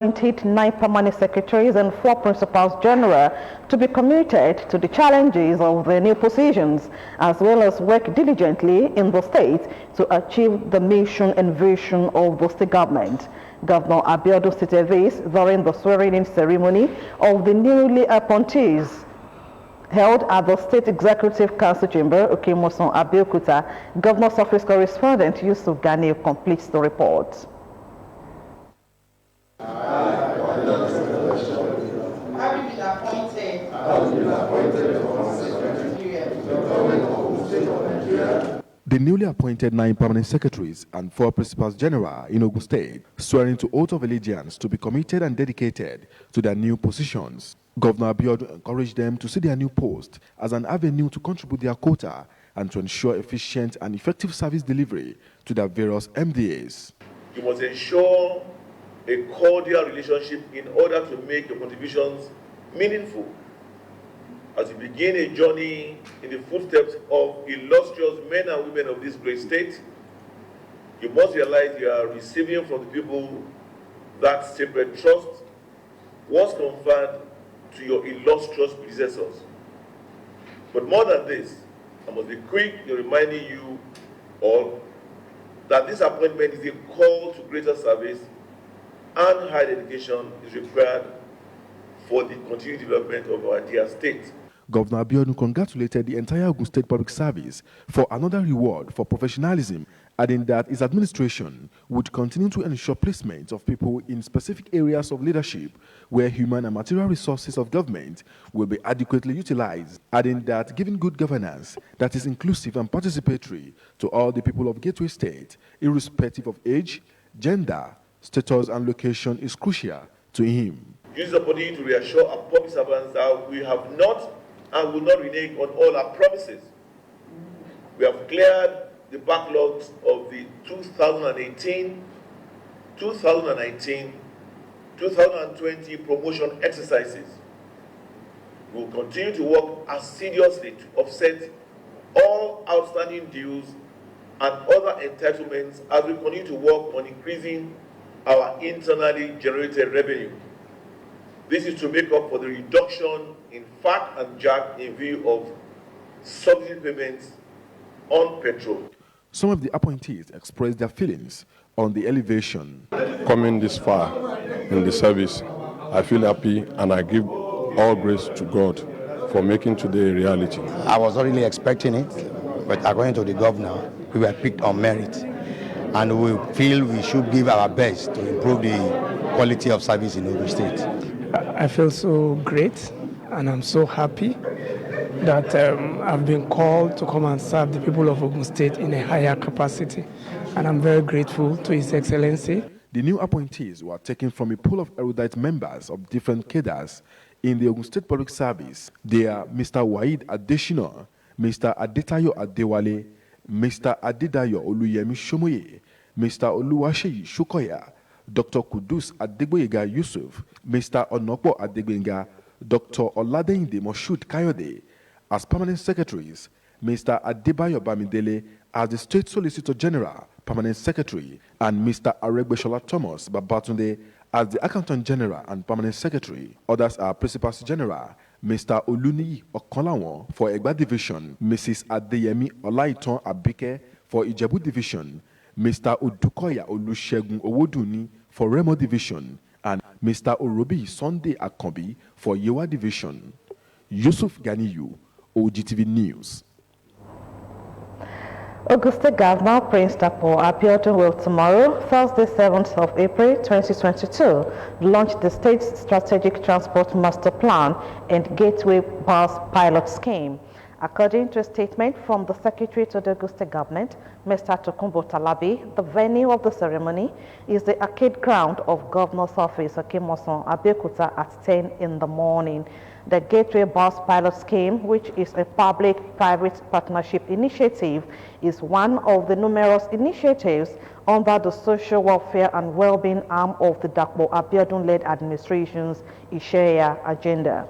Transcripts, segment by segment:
appointed 9 permanent secretaries and 4 principals general to be committed to the challenges of the new positions, as well as work diligently in the state to achieve the mission and vision of the state government. Governor Abeokuta stated this during the swearing-in ceremony of the newly appointees held at the State Executive Council Chamber, Abeokuta. Governor's Office correspondent Yusuf Gani completes the report. The newly appointed 9 permanent secretaries and 4 principals general in Ogun State swear into oath of allegiance to be committed and dedicated to their new positions. Governor Abeokuta encouraged them to see their new post as an avenue to contribute their quota and to ensure efficient and effective service delivery to their various MDAs. You must ensure a cordial relationship in order to make your contributions meaningful. As you begin a journey in the footsteps of illustrious men and women of this great state, you must realize you are receiving from the people that sacred trust was conferred to your illustrious predecessors. But more than this, I must be quick in reminding you all that this appointment is a call to greater service and higher dedication is required for the continued development of our dear state. Governor Abeokuta congratulated the entire Ogun State Public Service for another reward for professionalism, adding that his administration would continue to ensure placement of people in specific areas of leadership where human and material resources of government will be adequately utilized, adding that giving good governance that is inclusive and participatory to all the people of Gateway State, irrespective of age, gender, status, and location is crucial to him. Use the opportunity to reassure our public servants that we have not and will not renege on all our promises. We have cleared the backlogs of the 2018, 2019, 2020 promotion exercises. We will continue to work assiduously to offset all outstanding dues and other entitlements as we continue to work on increasing our internally generated revenue. This is to make up for the reduction in FAT and JAC in view of subsidy payments on petrol. Some of the appointees expressed their feelings on the elevation. Coming this far in the service, I feel happy and I give all grace to God for making today a reality. I was not really expecting it, but according to the governor, we were picked on merit. And we feel we should give our best to improve the quality of service in Ogun State. I feel so great and I'm so happy that I've been called to come and serve the people of Ogun State in a higher capacity. And I'm very grateful to His Excellency. The new appointees were taken from a pool of erudite members of different cadres in the Ogun State Public Service. They are Mr. Waheed Adeshina, Mr. Adetayo Adewale, Mr. Adedayo Oluyemi Shomoye, Mr. Oluwaseyi Shukoya, Dr. Kudus Adegboyega Yusuf, Mr. Onopo Adegbenga, Dr. Oladeyinde Moshood Kayode. As permanent secretaries, Mr. Adebayo Bamidele as the State Solicitor General, Permanent Secretary, and Mr. Aregbeshola Thomas Babatunde as the Accountant General and Permanent Secretary. Others are Principals General, Mr. Oluniyi Okanlawon for Egba Division, Mrs. Adeyemi Olaitan Abike for Ijebu Division, Mr. Odukoya Olusegun Owoduni for Remo Division, and Mr. Orobi Sunday Akombi for Yewa Division. Yusuf Ganiyu, OGTV News. Ogun State Governor Prince Dapo Abeokuta will tomorrow, Thursday 7th of April 2022, launch the state's strategic transport master plan and gateway bus pilot scheme. According to a statement from the Secretary to the Ogun State Government, Mr. Tokunbo Talabi, the venue of the ceremony is the arcade ground of Governor's Office, Abeokuta, at 10 in the morning. The Gateway Bus Pilot Scheme, which is a public-private partnership initiative, is one of the numerous initiatives under the Social Welfare and Wellbeing arm of the Dapo Abiodun-led administration's Ishaya agenda.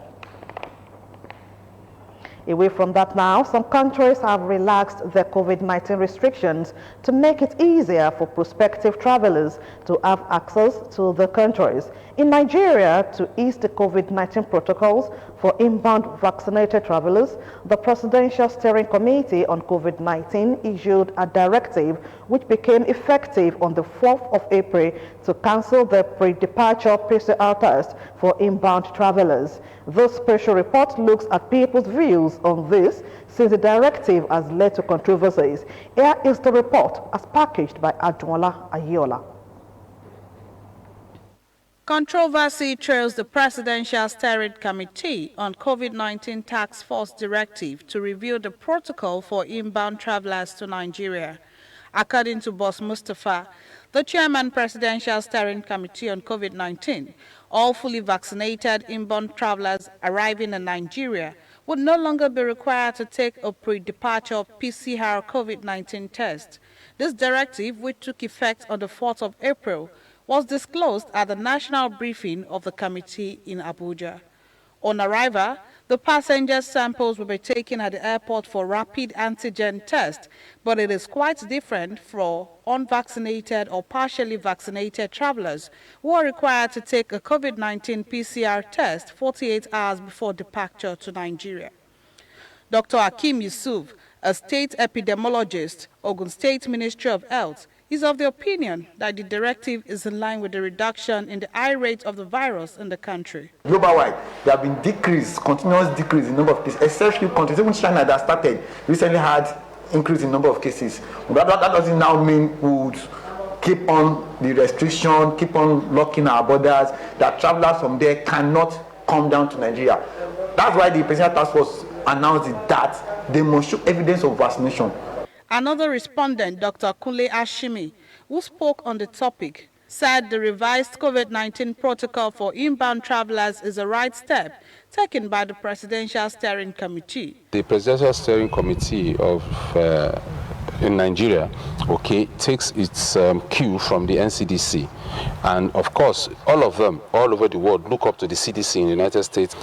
Away from that now, some countries have relaxed their COVID-19 restrictions to make it easier for prospective travelers to have access to the countries. In Nigeria, to ease the COVID-19 protocols for inbound vaccinated travelers, the Presidential Steering Committee on COVID-19 issued a directive which became effective on the 4th of April to cancel the pre-departure PCR test for inbound travelers. This special report looks at people's views on this, since the directive has led to controversies. Here is the report as packaged by Adwola Ayola. Controversy trails the Presidential Steering Committee on COVID-19 Task Force Directive to review the protocol for inbound travelers to Nigeria. According to Boss Mustafa, the Chairman Presidential Steering Committee on COVID-19, all fully vaccinated inbound travelers arriving in Nigeria would no longer be required to take a pre-departure PCR COVID-19 test. This directive, which took effect on the 4th of April, was disclosed at the national briefing of the committee in Abuja. On arrival, the passengers' samples will be taken at the airport for rapid antigen test, but it is quite different for unvaccinated or partially vaccinated travelers who are required to take a COVID-19 PCR test 48 hours before departure to Nigeria. Dr. Hakim Yusuf, a state epidemiologist, Ogun State Ministry of Health, is of the opinion that the directive is in line with the reduction in the high rate of the virus in the country. Global-wide, there have been continuous decrease in number of cases, especially countries, even China that started, recently had increase in number of cases. That doesn't now mean we would keep on the restriction, keep on locking our borders, that travelers from there cannot come down to Nigeria. That's why the Presidential Task Force announced that they must show evidence of vaccination. Another respondent, Dr. Kunle Ashimi, who spoke on the topic, said the revised COVID-19 protocol for inbound travelers is a right step taken by the Presidential Steering Committee. The Presidential Steering Committee in Nigeria, takes its cue from the NCDC. And of course, all of them, all over the world, look up to the CDC in the United States.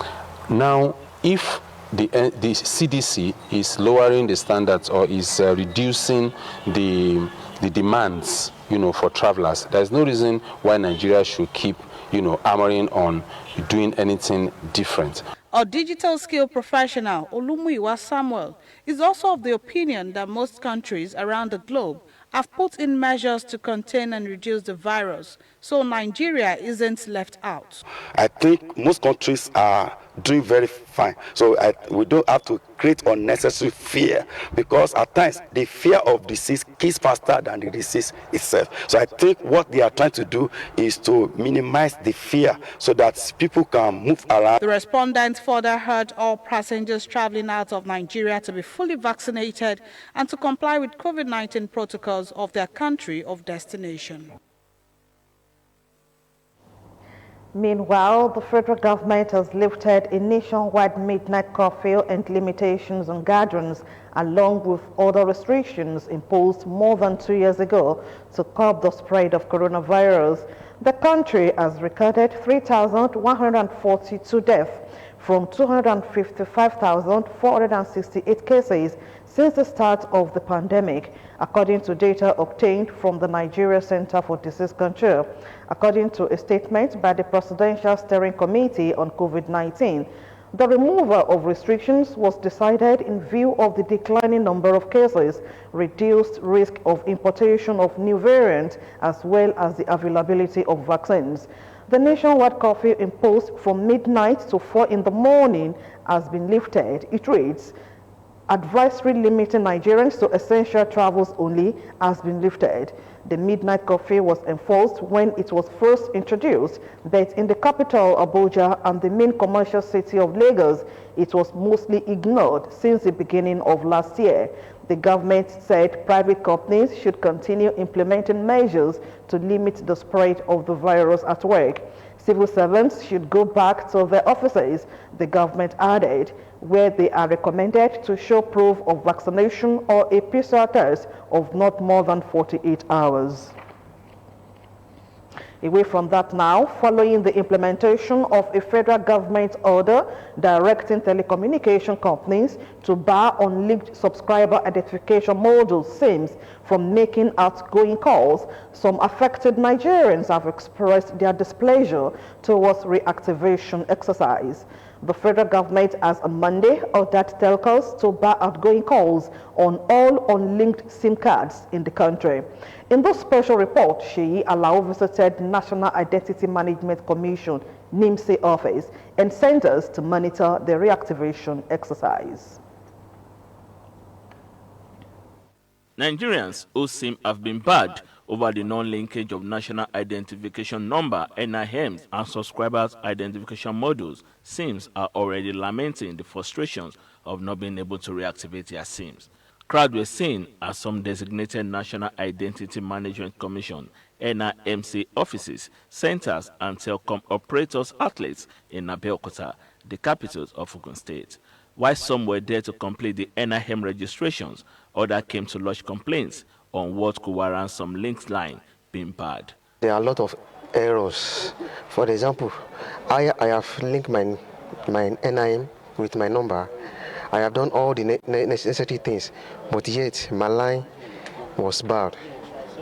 Now, if the CDC is lowering the standards or is reducing the demands, for travelers, there's no reason why Nigeria should keep, hammering on doing anything different. A digital skill professional, Olumuyiwa Samuel, is also of the opinion that most countries around the globe have put in measures to contain and reduce the virus, so Nigeria isn't left out. I think most countries are doing very fine, so we don't have to create unnecessary fear, because at times the fear of disease kills faster than the disease itself. So I think what they are trying to do is to minimize the fear so that people can move around. The respondents further urged all passengers traveling out of Nigeria to be fully vaccinated and to comply with COVID-19 protocols of their country of destination. Meanwhile, the federal government has lifted a nationwide midnight curfew and limitations on gatherings, along with other restrictions imposed more than 2 years ago to curb the spread of coronavirus. The country has recorded 3,142 deaths from 255,468 cases since the start of the pandemic, according to data obtained from the Nigeria Center for Disease Control. According to a statement by the Presidential Steering Committee on COVID-19, the removal of restrictions was decided in view of the declining number of cases, reduced risk of importation of new variants, as well as the availability of vaccines. The nationwide curfew imposed from midnight to 4 in the morning has been lifted. It reads, advisory limiting Nigerians to essential travels only has been lifted. The midnight curfew was enforced when it was first introduced, but in the capital, Abuja, and the main commercial city of Lagos, it was mostly ignored since the beginning of last year. The government said private companies should continue implementing measures to limit the spread of the virus at work. Civil servants should go back to their offices, the government added, where they are recommended to show proof of vaccination or a PCR test of not more than 48 hours. Away from that now, following the implementation of a federal government order directing telecommunication companies to bar unlinked subscriber identification modules SIMs from making outgoing calls, some affected Nigerians have expressed their displeasure towards reactivation exercise. The federal government has on Monday ordered telcos to bar outgoing calls on all unlinked SIM cards in the country. In this special report, Sheyi Alao visited National Identity Management Commission NIMSE office and centers to monitor the reactivation exercise. Nigerians whose SIM have been barred over the non-linkage of National Identification Number, NIMs, and Subscribers Identification Modules, SIMs are already lamenting the frustrations of not being able to reactivate their SIMs. Crowds were seen at some designated National Identity Management Commission, NIMC offices, centers, and telecom operators outlets in Abeokuta, the capital of Ogun State. While some were there to complete the NIM registrations, others came to lodge complaints on what could warrant some links line being barred. There are a lot of errors. For example, I have linked my NIM with my number. I have done all the necessary things, but yet my line was barred,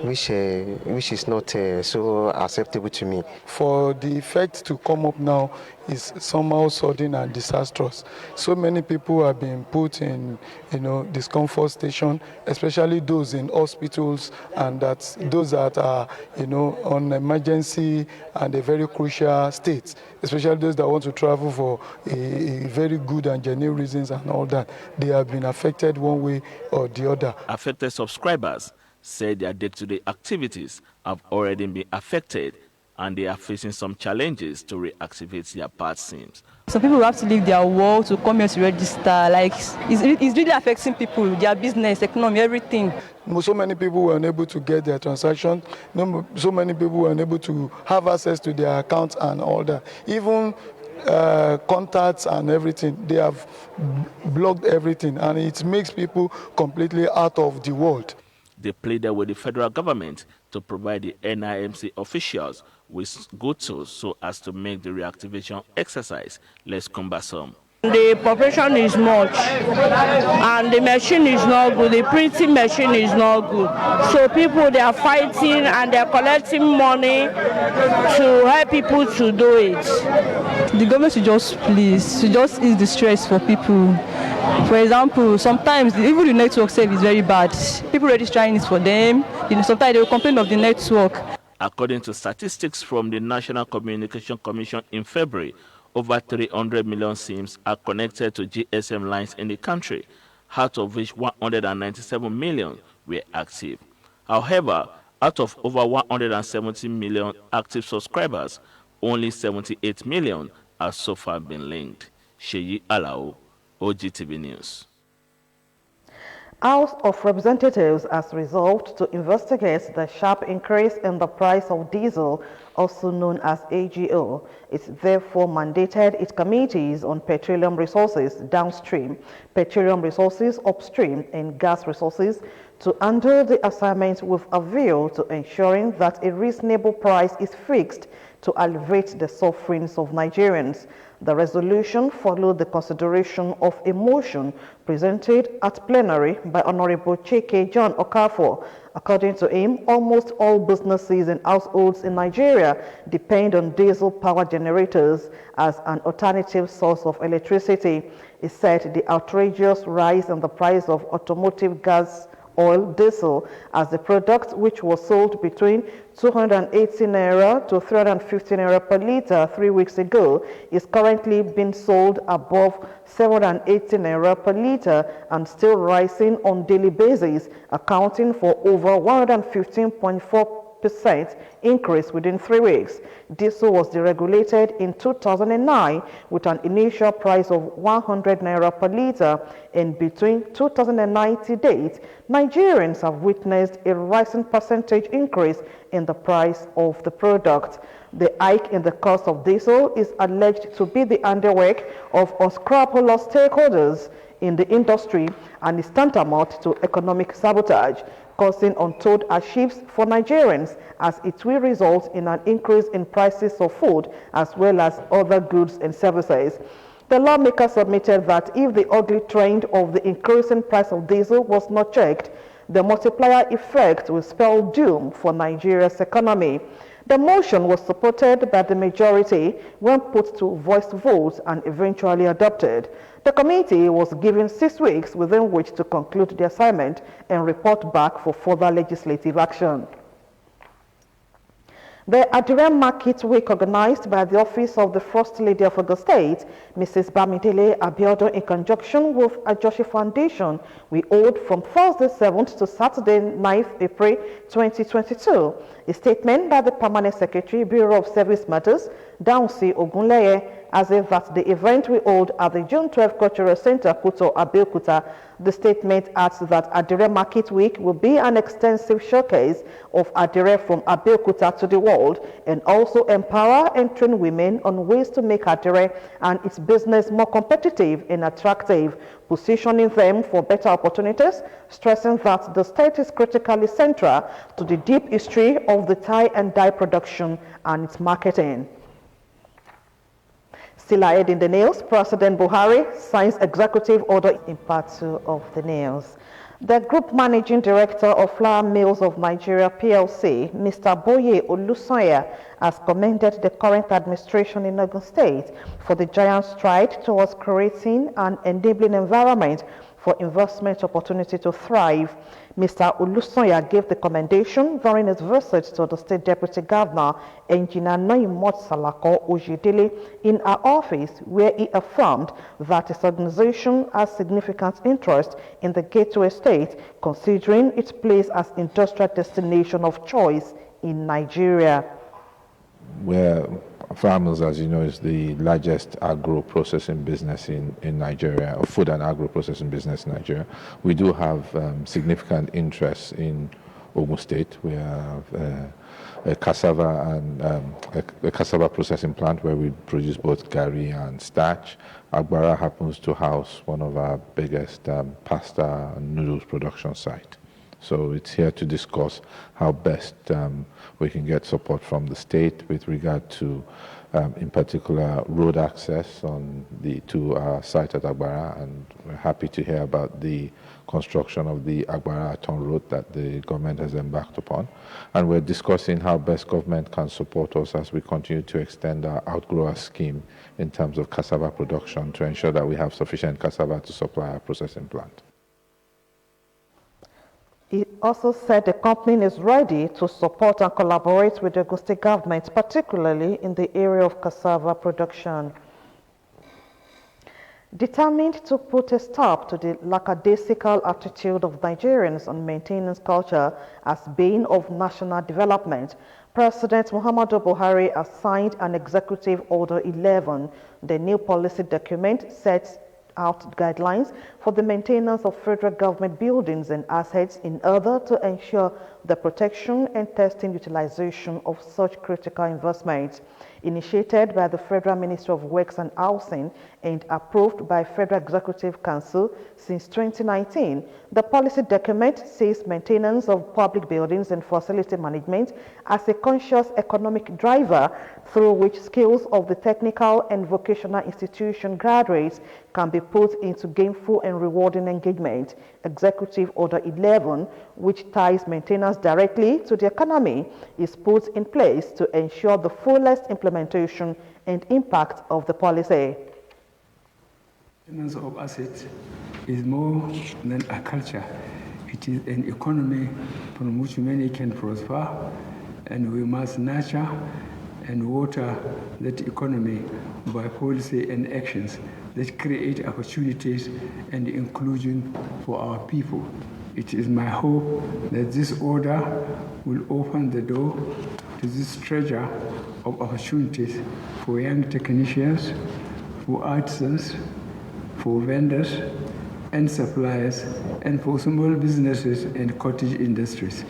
which is not so acceptable to me. For the effect to come up now is somehow sudden and disastrous. So many people have been put in, discomfort station, especially those in hospitals and those that are, on emergency and a very crucial state, especially those that want to travel for a very good and genuine reasons and all that. They have been affected one way or the other. Affected subscribers said their day-to-day activities have already been affected and they are facing some challenges to reactivate their bad SIMs. Some people have to leave their work to come here to register. Like, it's really affecting people, their business, economy, everything. So many people were unable to get their transaction. So many people were unable to have access to their accounts and all that. Even contacts and everything, they have blocked everything, and it makes people completely out of the world. They pleaded with the federal government to provide the NIMC officials with good tools so as to make the reactivation exercise less cumbersome. The population is much and the machine is not good, the printing machine is not good. So people, they are fighting and they are collecting money to help people to do it. The government should just ease the stress for people. For example, sometimes even the network service is very bad. People registering it for them. Sometimes they will complain of the network. According to statistics from the National Communication Commission in February, over 300 million SIMs are connected to GSM lines in the country, out of which 197 million were active. However, out of over 170 million active subscribers, only 78 million have so far been linked. Sheyi Alao, OGTV News. House of Representatives has resolved to investigate the sharp increase in the price of diesel, also known as AGO. It therefore mandated its committees on petroleum resources downstream, petroleum resources upstream, and gas resources to handle the assignment with a view to ensuring that a reasonable price is fixed to alleviate the sufferings of Nigerians. The resolution followed the consideration of a motion presented at plenary by Honorable Chike John Okafor. According to him, almost all businesses and households in Nigeria depend on diesel power generators as an alternative source of electricity. He said the outrageous rise in the price of automotive gas oil diesel as the product, which was sold between 280 naira to 350 naira per litre 3 weeks ago, is currently being sold above 780 naira per litre and still rising on daily basis, accounting for over 115.4% increase within 3 weeks. Diesel was deregulated in 2009 with an initial price of 100 naira per litre, and between 2009 to date, Nigerians have witnessed a rising percentage increase in the price of the product. The hike in the cost of diesel is alleged to be the handiwork of unscrupulous stakeholders in the industry and is tantamount to economic sabotage. causing untold hardships for Nigerians, as it will result in an increase in prices of food as well as other goods and services. The lawmaker submitted that if the ugly trend of the increasing price of diesel was not checked, the multiplier effect will spell doom for Nigeria's economy. The motion was supported by the majority when put to voice votes and eventually adopted. The committee was given 6 weeks within which to conclude the assignment and report back for further legislative action. The Adire Market Week, organized by the Office of the First Lady of Ogun State, Mrs. Bamidele Abiodun, in conjunction with Ajoshi Foundation, we hold from Thursday 7th to Saturday 9th April 2022. A statement by the Permanent Secretary, Bureau of Service Matters, Daunsi Ogunleye, as if that the event we hold at the June 12 Cultural Center, Kuto, Abeokuta. The statement adds that Adire Market Week will be an extensive showcase of Adire from Abeokuta to the world, and also empower and train women on ways to make Adire and its business more competitive and attractive, positioning them for better opportunities, stressing that the state is critically central to the deep history of the tie and dye production and its marketing. Still ahead in the news, President Buhari signs executive order in part 2 of the news. The Group Managing Director of Flour Mills of Nigeria PLC, Mr. Boye Olusoya, has commended the current administration in Ogun State for the giant stride towards creating an enabling environment for investment opportunity to thrive. Mr. Olusoya gave the commendation during his visit to the State Deputy Governor, Engineer Noimot Salako Ojidele, in her office, where he affirmed that his organization has significant interest in the Gateway State, considering its place as industrial destination of choice in Nigeria. Where Flour Mills, as you know, is the largest agro-processing business in Nigeria, or food and agro-processing business in Nigeria. We do have significant interest in Ogun State. We have a cassava and a cassava processing plant where we produce both gari and starch. Agbara happens to house one of our biggest pasta and noodles production site. So it's here to discuss how best we can get support from the state with regard to, in particular, road access to our site at Agbara, and we're happy to hear about the construction of the Agbara-Aton road that the government has embarked upon. And we're discussing how best government can support us as we continue to extend our outgrower scheme in terms of cassava production to ensure that we have sufficient cassava to supply our processing plant. He also said the company is ready to support and collaborate with the Ogun State government, particularly in the area of cassava production. Determined to put a stop to the lackadaisical attitude of Nigerians on maintenance culture as being of national development, President Muhammadu Buhari has signed an Executive Order 11. The new policy document sets out guidelines for the maintenance of federal government buildings and assets in order to ensure the protection and testing utilization of such critical investments. Initiated by the Federal Ministry of Works and Housing and approved by Federal Executive Council since 2019, the policy document sees maintenance of public buildings and facility management as a conscious economic driver through which skills of the technical and vocational institution graduates can be put into gainful and rewarding engagement. Executive Order 11, which ties maintenance directly to the economy, is put in place to ensure the fullest implementation and impact of the policy. Maintenance of assets is more than a culture. It is an economy from which many can prosper, and we must nurture and water that economy by policy and actions that create opportunities and inclusion for our people. It is my hope that this order will open the door to this treasure of opportunities for young technicians, for artisans, for vendors and suppliers, and for small businesses and cottage industries.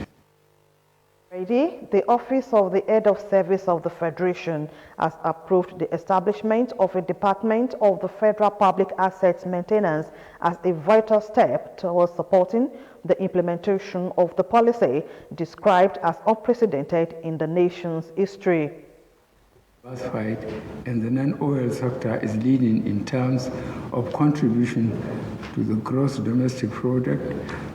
already, the Office of the Head of Service of the Federation has approved the establishment of a Department of the Federal Public Assets Maintenance as a vital step towards supporting the implementation of the policy described as unprecedented in the nation's history. Classified and the non-oil sector is leading in terms of contribution to the gross domestic product.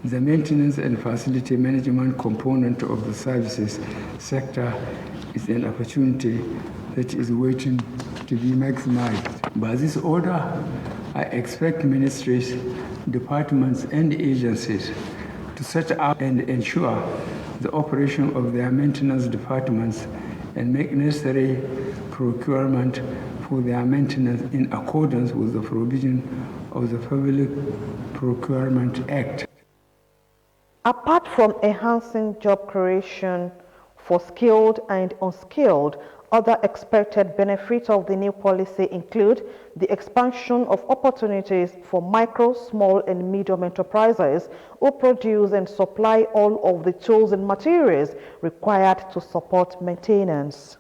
The maintenance and facility management component of the services sector is an opportunity that is waiting to be maximized. By this order, I expect ministries, departments, and agencies to set up and ensure the operation of their maintenance departments and make necessary procurement for their maintenance in accordance with the provision of the Public Procurement Act. Apart from enhancing job creation for skilled and unskilled, other expected benefits of the new policy include the expansion of opportunities for micro, small, and medium enterprises who produce and supply all of the tools and materials required to support maintenance.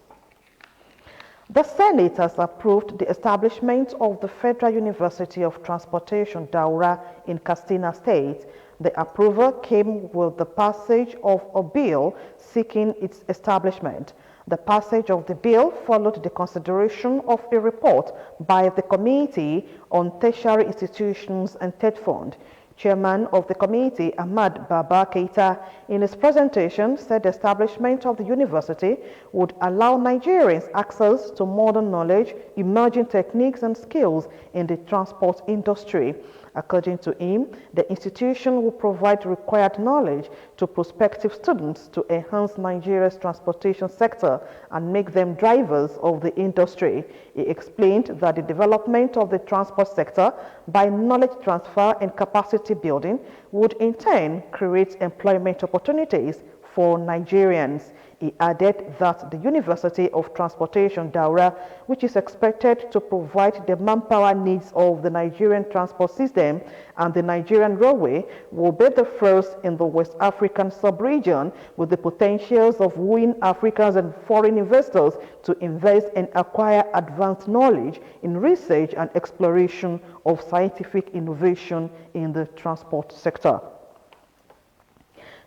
The Senate has approved the establishment of the Federal University of Transportation, Daura, in Katsina State. The approval came with the passage of a bill seeking its establishment. The passage of the bill followed the consideration of a report by the Committee on Tertiary Institutions and Third Fund. Chairman of the committee, Ahmad Baba Keita, in his presentation said the establishment of the university would allow Nigerians access to modern knowledge, emerging techniques and skills in the transport industry. According to him, the institution will provide required knowledge to prospective students to enhance Nigeria's transportation sector and make them drivers of the industry. He explained that the development of the transport sector by knowledge transfer and capacity building would in turn create employment opportunities for Nigerians. He added that the University of Transportation, Daura, which is expected to provide the manpower needs of the Nigerian transport system and the Nigerian railway, will be the first in the West African sub-region with the potentials of wooing Africans and foreign investors to invest and acquire advanced knowledge in research and exploration of scientific innovation in the transport sector.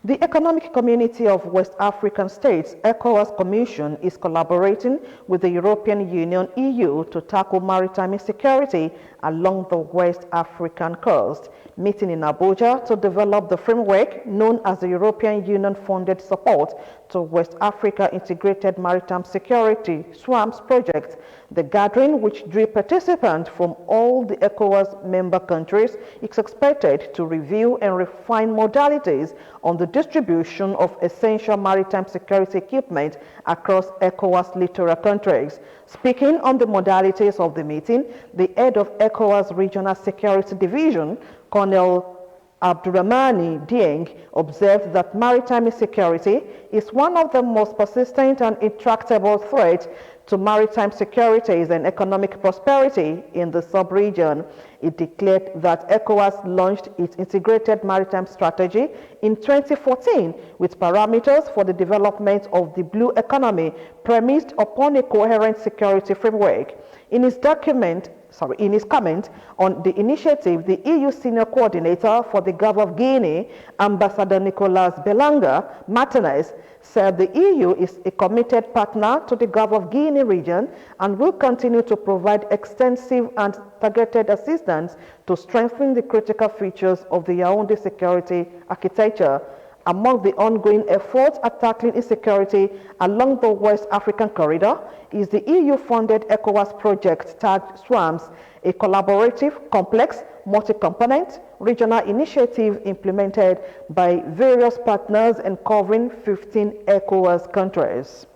The Economic Community of West African States, ECOWAS Commission, is collaborating with the European Union, EU, to tackle maritime insecurity along the West African coast. Meeting in Abuja to develop the framework known as the European Union-funded support to West Africa Integrated Maritime Security (SWAMS) project. The gathering, which drew participants from all the ECOWAS member countries, is expected to review and refine modalities on the distribution of essential maritime security equipment across ECOWAS littoral countries. Speaking on the modalities of the meeting, the head of ECOWAS Regional Security Division, Colonel Abdurrahmani Dieng, observed that maritime insecurity is one of the most persistent and intractable threats to maritime securities and economic prosperity in the sub-region. It declared that ECOWAS launched its integrated maritime strategy in 2014 with parameters for the development of the blue economy premised upon a coherent security framework. In his comment on the initiative, the EU Senior Coordinator for the Gulf of Guinea, Ambassador Nicolas Belanga Martinez, said the EU is a committed partner to the Gulf of Guinea region and will continue to provide extensive and targeted assistance to strengthen the critical features of the Yaoundé security architecture. Among the ongoing efforts at tackling insecurity along the West African corridor is the EU-funded ECOWAS project tagged SWAMS, a collaborative, complex, multi-component regional initiative implemented by various partners and covering 15 ECOWAS countries.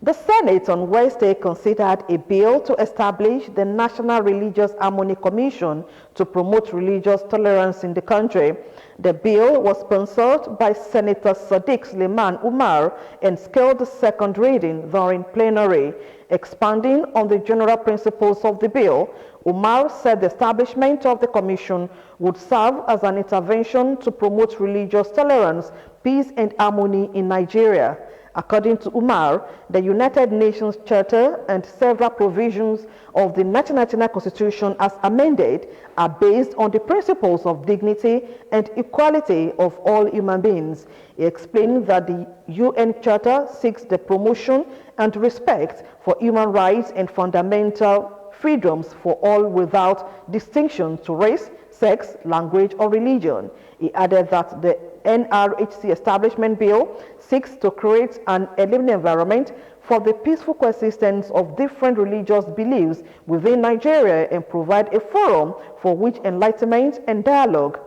The Senate on Wednesday considered a bill to establish the National Religious Harmony Commission to promote religious tolerance in the country. The bill was sponsored by Senator Sadiq Suleiman Umar and scaled the second reading during plenary. Expanding on the general principles of the bill, Umar said the establishment of the commission would serve as an intervention to promote religious tolerance, peace and harmony in Nigeria. According to Umar, the United Nations Charter and several provisions of the 1999 Constitution as amended are based on the principles of dignity and equality of all human beings. He explained that the UN Charter seeks the promotion and respect for human rights and fundamental freedoms for all without distinction to race, sex, language, or religion. He added that the NRHC Establishment Bill seeks to create an enabling environment for the peaceful coexistence of different religious beliefs within Nigeria and provide a forum for which enlightenment and dialogue.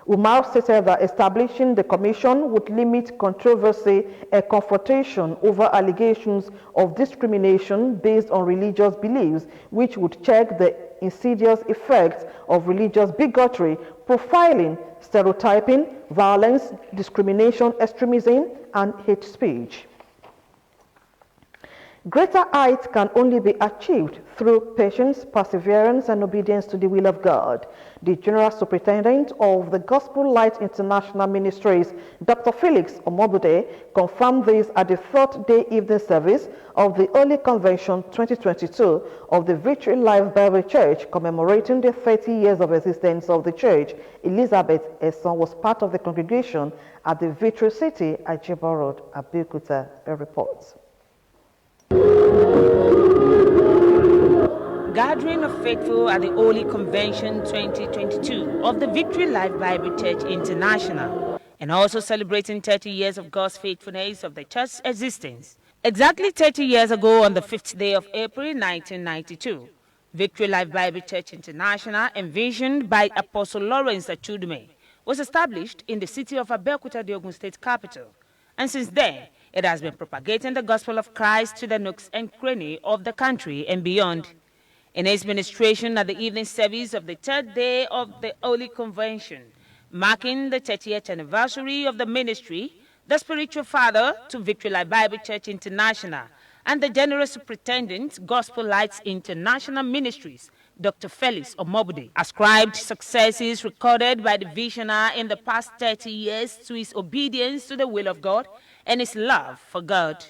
Umar stated that establishing the commission would limit controversy and confrontation over allegations of discrimination based on religious beliefs, which would check the insidious effects of religious bigotry, profiling, stereotyping, violence, discrimination, extremism, and hate speech. Greater heights can only be achieved through patience, perseverance, and obedience to the will of God. The General Superintendent of the Gospel Light International Ministries, Dr. Felix Omobude, confirmed this at the third day evening service of the Holy Convention 2022 of the Victory Life Bible Church, commemorating the 30 years of existence of the church. Elizabeth Esson was part of the congregation at the Victory City, Ajibo Road, Abeokuta. Reports. Gathering of Faithful at the Holy Convention 2022 of the Victory Life Bible Church International, and also celebrating 30 years of God's faithfulness of the church's existence. Exactly 30 years ago, on the 5th day of April 1992, Victory Life Bible Church International, envisioned by Apostle Lawrence Achudume, was established in the city of Abeokuta, the Ogun State capital, and since then, it has been propagating the gospel of Christ to the nooks and crannies of the country and beyond. In his ministration at the evening service of the third day of the Holy Convention, marking the 30th anniversary of the ministry, the spiritual father to Victory Life Bible Church International and the General Superintendent, Gospel Lights International Ministries, Dr. Felix Omobude, ascribed successes recorded by the visionary in the past 30 years to his obedience to the will of God and his love for God.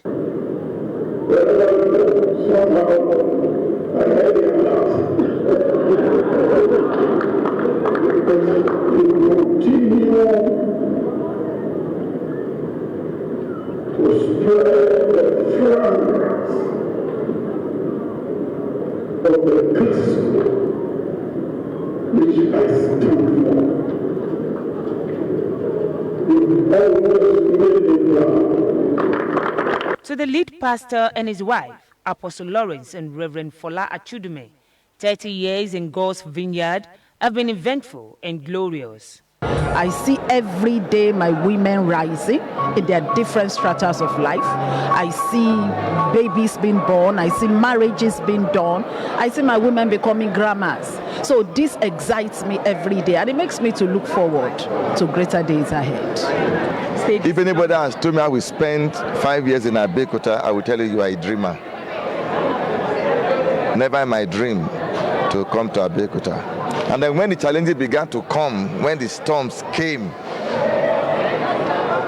To the lead pastor and his wife, Apostle Lawrence and Reverend Fola Achudume, 30 years in God's vineyard have been eventful and glorious. I see every day my women rising in their different stratas of life. I see babies being born. I see marriages being done. I see my women becoming grandmas. So this excites me every day, and it makes me to look forward to greater days ahead. If anybody has told me I will spend 5 years in Abeokuta, I will tell you are a dreamer. Never in my dream to come to Abeokuta. And then when the challenges began to come, when the storms came,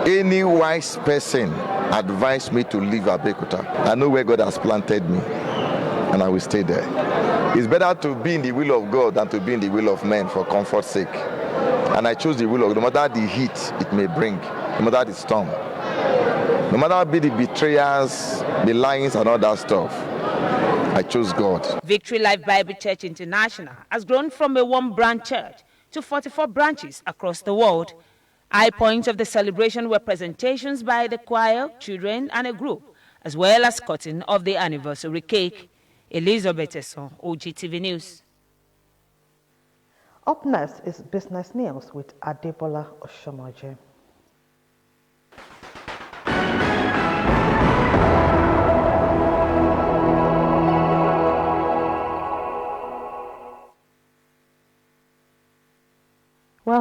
any wise person advised me to leave Abeokuta. I know where God has planted me, and I will stay there. It's better to be in the will of God than to be in the will of men for comfort's sake. And I chose the will of God, no matter the heat it may bring, no matter the storm, no matter what be the betrayers, the lions, and all that stuff. I chose God. Victory Life Bible Church International has grown from a one-branch church to 44 branches across the world. High points of the celebration were presentations by the choir, children, and a group, as well as cutting of the anniversary cake. Elizabeth Esson, OGTV News. Up next is Business News with Adebola Oshomoje.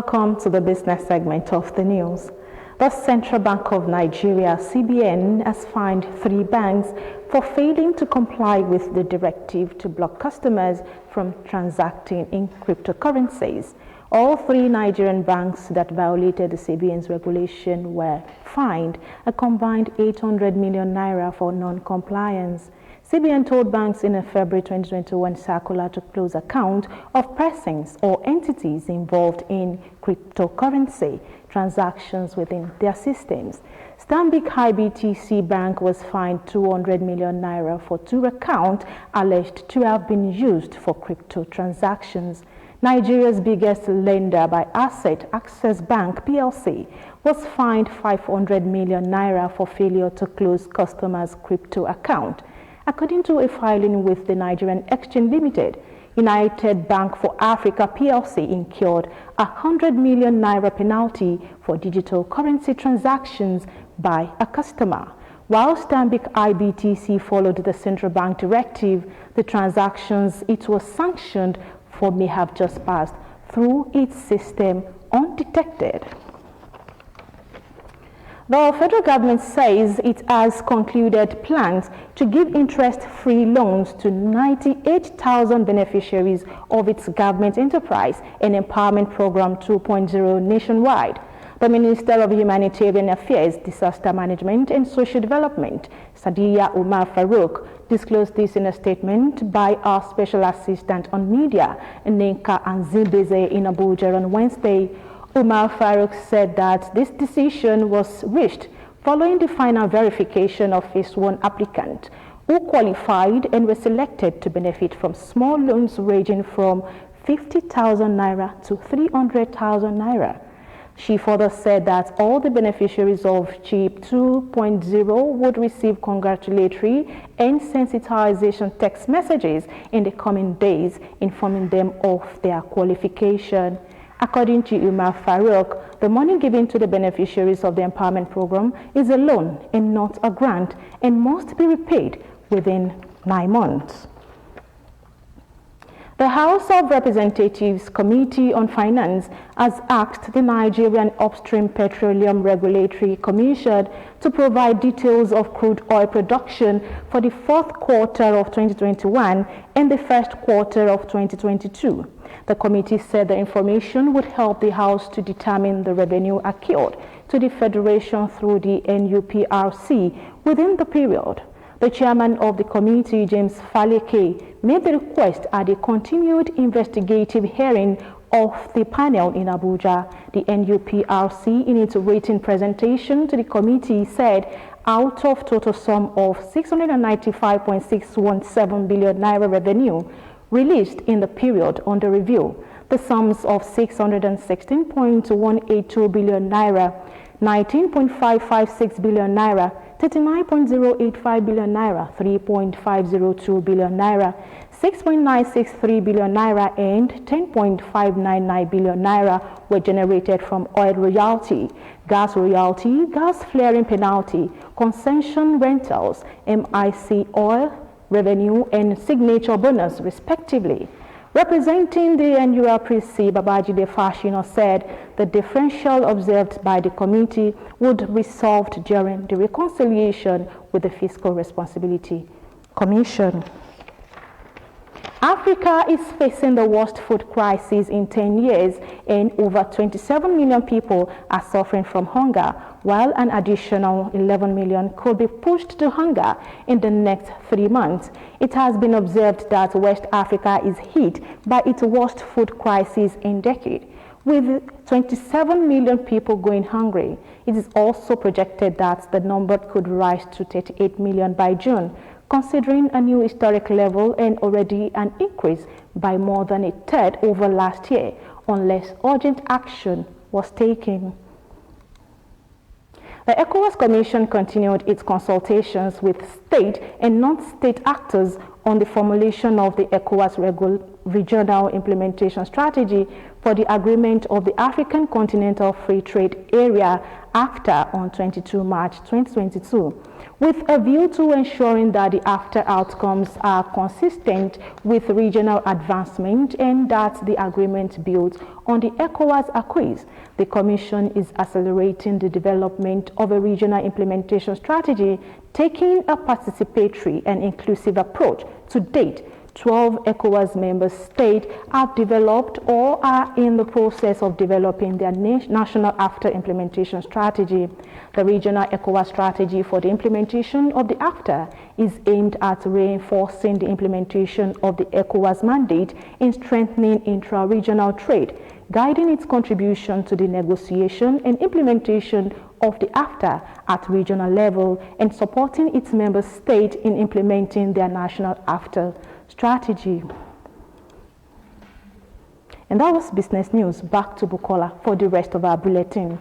Welcome to the business segment of the news. The Central Bank of Nigeria, CBN, has fined 3 banks for failing to comply with the directive to block customers from transacting in cryptocurrencies. All 3 Nigerian banks that violated the CBN's regulation were fined a combined 800 million naira for non-compliance. CBN told banks in a February 2021 circular to close account of persons or entities involved in cryptocurrency transactions within their systems. Stanbic IBTC Bank was fined 200 million naira for 2 accounts alleged to have been used for crypto transactions. Nigeria's biggest lender by asset, Access Bank PLC, was fined 500 million naira for failure to close customers' crypto account. According to a filing with the Nigerian Exchange Limited, United Bank for Africa PLC incurred a 100 million naira penalty for digital currency transactions by a customer. While Stanbic IBTC followed the central bank directive, the transactions it was sanctioned for may have just passed through its system undetected. The federal government says it has concluded plans to give interest-free loans to 98,000 beneficiaries of its government enterprise and empowerment program 2.0 nationwide. The Minister of Humanitarian Affairs, Disaster Management and Social Development, Sadiya Umar Farouk, disclosed this in a statement by our Special Assistant on Media, Nneka Anzibeze, in Abuja on Wednesday. Umar Farouk said that this decision was reached following the final verification of Phase 1 applicants who qualified and were selected to benefit from small loans ranging from 50,000 naira to 300,000 naira. She further said that all the beneficiaries of CHIP 2.0 would receive congratulatory and sensitization text messages in the coming days, informing them of their qualification. According to Umar Farouk, the money given to the beneficiaries of the empowerment program is a loan and not a grant and must be repaid within 9 months. The House of Representatives Committee on Finance has asked the Nigerian Upstream Petroleum Regulatory Commission to provide details of crude oil production for the 4th quarter of 2021 and the 1st quarter of 2022. The committee said the information would help the House to determine the revenue accrued to the Federation through the NUPRC within the period. The chairman of the committee, James Faleke, made the request at a continued investigative hearing of the panel in Abuja. The NUPRC, in its written presentation to the committee, said out of total sum of 695.617 billion naira revenue released in the period under review, the sums of 616.182 billion naira, 19.556 billion naira, 39.085 billion naira, 3.502 billion naira, 6.963 billion naira, and 10.599 billion naira were generated from oil royalty, gas flaring penalty, concession rentals, MIC oil revenue, and signature bonus, respectively. Representing the NUPRC, Babajide Fashino said the differential observed by the committee would be resolved during the reconciliation with the Fiscal Responsibility Commission. Africa is facing the worst food crisis in 10 years, and over 27 million people are suffering from hunger, while an additional 11 million could be pushed to hunger in the next 3 months. It has been observed that West Africa is hit by its worst food crisis in decades, with 27 million people going hungry. It is also projected that the number could rise to 38 million by June, considering a new historic level and already an increase by more than a third over last year, unless urgent action was taken. The ECOWAS Commission continued its consultations with state and non-state actors on the formulation of the ECOWAS Regional Implementation Strategy for the agreement of the African Continental Free Trade Area AFTA on 22 March 2022, with a view to ensuring that the AFTA outcomes are consistent with regional advancement and that the agreement builds on the ECOWAS acquis. The Commission is accelerating the development of a regional implementation strategy, taking a participatory and inclusive approach. To date, 12 ECOWAS member states have developed or are in the process of developing their national AFTA implementation strategy. The regional ECOWAS strategy for the implementation of the AFTA is aimed at reinforcing the implementation of the ECOWAS mandate in strengthening intra-regional trade, guiding its contribution to the negotiation and implementation of the AFTA at regional level, and supporting its member states in implementing their national AFTA strategy. And that was business news. Back to Bukola for the rest of our bulletin.